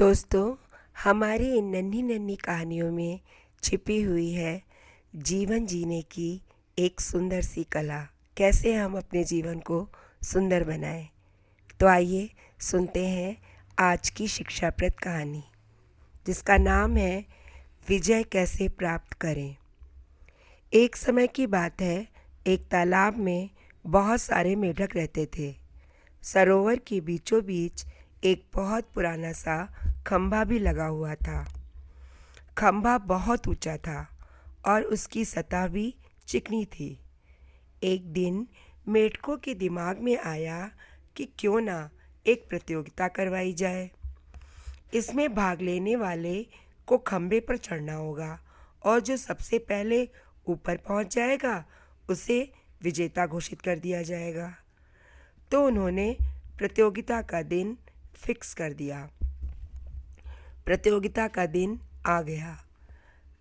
दोस्तों, हमारी इन नन्ही-नन्ही कहानियों में छिपी हुई है जीवन जीने की एक सुंदर सी कला। कैसे हम अपने जीवन को सुंदर बनाएं। तो आइए सुनते हैं आज की शिक्षाप्रद कहानी, जिसका नाम है विजय कैसे प्राप्त करें। एक समय की बात है, एक तालाब में बहुत सारे मेढक रहते थे। सरोवर के बीचों बीच एक बहुत पुराना सा खंभा भी लगा हुआ था। खंभा बहुत ऊंचा था और उसकी सतह भी चिकनी थी। एक दिन मेढकों के दिमाग में आया कि क्यों ना एक प्रतियोगिता करवाई जाए। इसमें भाग लेने वाले को खंभे पर चढ़ना होगा और जो सबसे पहले ऊपर पहुंच जाएगा उसे विजेता घोषित कर दिया जाएगा। तो उन्होंने प्रतियोगिता का दिन फिक्स कर दिया। प्रतियोगिता का दिन आ गया।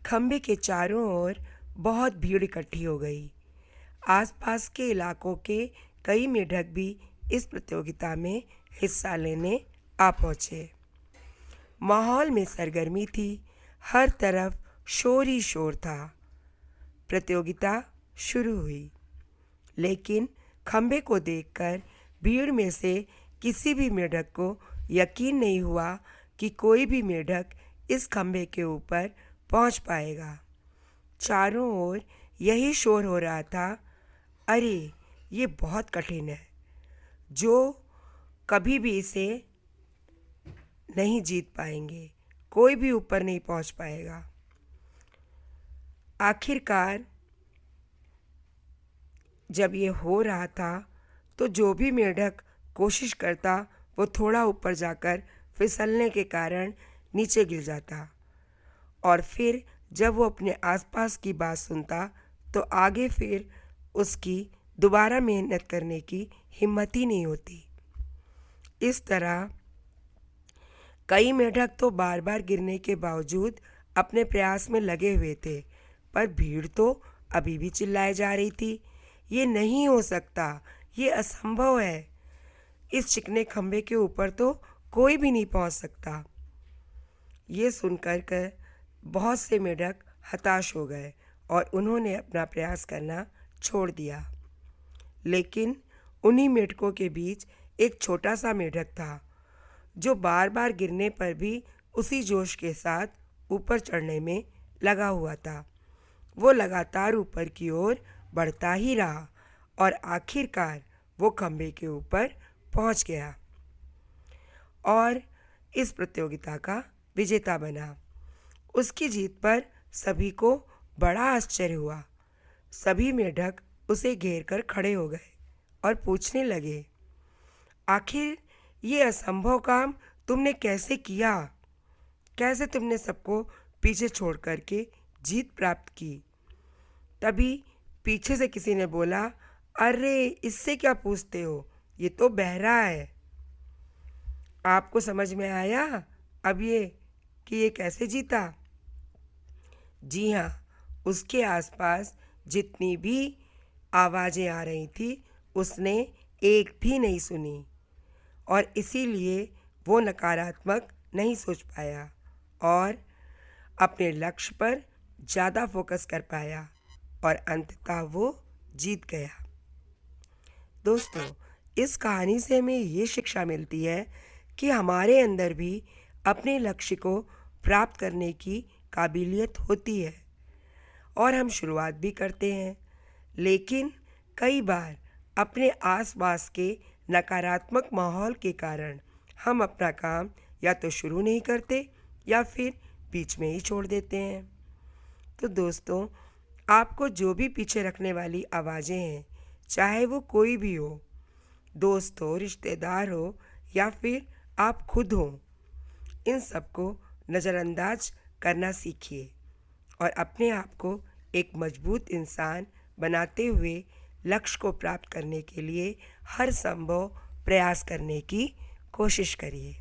खंभे के चारों ओर बहुत भीड़ इकट्ठी हो गई। आसपास के इलाकों के कई मेढक भी इस प्रतियोगिता में हिस्सा लेने आ पहुंचे। माहौल में सरगर्मी थी, हर तरफ शोर ही शोर था। प्रतियोगिता शुरू हुई, लेकिन खंभे को देखकर भीड़ में से किसी भी मेढक को यकीन नहीं हुआ कि कोई भी मेढक इस खंभे के ऊपर पहुंच पाएगा। चारों ओर यही शोर हो रहा था, अरे ये बहुत कठिन है, जो कभी भी इसे नहीं जीत पाएंगे, कोई भी ऊपर नहीं पहुंच पाएगा। आखिरकार जब ये हो रहा था तो जो भी मेढक कोशिश करता वो थोड़ा ऊपर जाकर फिसलने के कारण नीचे गिर जाता, और फिर जब वो अपने आसपास की बात सुनता तो आगे फिर उसकी दोबारा मेहनत करने की हिम्मत ही नहीं होती। इस तरह कई मेढक तो बार बार गिरने के बावजूद अपने प्रयास में लगे हुए थे, पर भीड़ तो अभी भी चिल्लाए जा रही थी, ये नहीं हो सकता, ये असंभव है, इस चिकने खंभे के ऊपर तो कोई भी नहीं पहुंच सकता। ये सुनकर बहुत से मेढक हताश हो गए और उन्होंने अपना प्रयास करना छोड़ दिया। लेकिन उन्हीं मेढकों के बीच एक छोटा सा मेढक था, जो बार बार गिरने पर भी उसी जोश के साथ ऊपर चढ़ने में लगा हुआ था। वो लगातार ऊपर की ओर बढ़ता ही रहा और आखिरकार वो खंभे के ऊपर पहुंच गया और इस प्रतियोगिता का विजेता बना। उसकी जीत पर सभी को बड़ा आश्चर्य हुआ। सभी मेढक उसे घेर कर खड़े हो गए और पूछने लगे, आखिर ये असंभव काम तुमने कैसे किया? कैसे तुमने सबको पीछे छोड़ करके जीत प्राप्त की? तभी पीछे से किसी ने बोला, अरे इससे क्या पूछते हो, ये तो बहरा है। आपको समझ में आया अब ये कि ये कैसे जीता? जी हाँ, उसके आसपास जितनी भी आवाज़ें आ रही थी उसने एक भी नहीं सुनी और इसीलिए वो नकारात्मक नहीं सोच पाया और अपने लक्ष्य पर ज़्यादा फोकस कर पाया और अंततः वो जीत गया। दोस्तों, इस कहानी से हमें ये शिक्षा मिलती है कि हमारे अंदर भी अपने लक्ष्य को प्राप्त करने की काबिलियत होती है और हम शुरुआत भी करते हैं, लेकिन कई बार अपने आसपास के नकारात्मक माहौल के कारण हम अपना काम या तो शुरू नहीं करते या फिर बीच में ही छोड़ देते हैं। तो दोस्तों, आपको जो भी पीछे रखने वाली आवाज़ें हैं, चाहे वो कोई भी हो, दोस्त हो, रिश्तेदार हो या फिर आप खुद हो, इन सबको नज़रअंदाज करना सीखिए और अपने आप को एक मजबूत इंसान बनाते हुए लक्ष्य को प्राप्त करने के लिए हर संभव प्रयास करने की कोशिश करिए।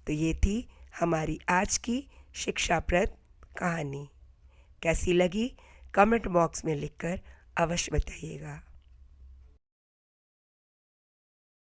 तो ये थी हमारी आज की शिक्षाप्रद कहानी। कैसी लगी कमेंट बॉक्स में लिखकर अवश्य बताइएगा।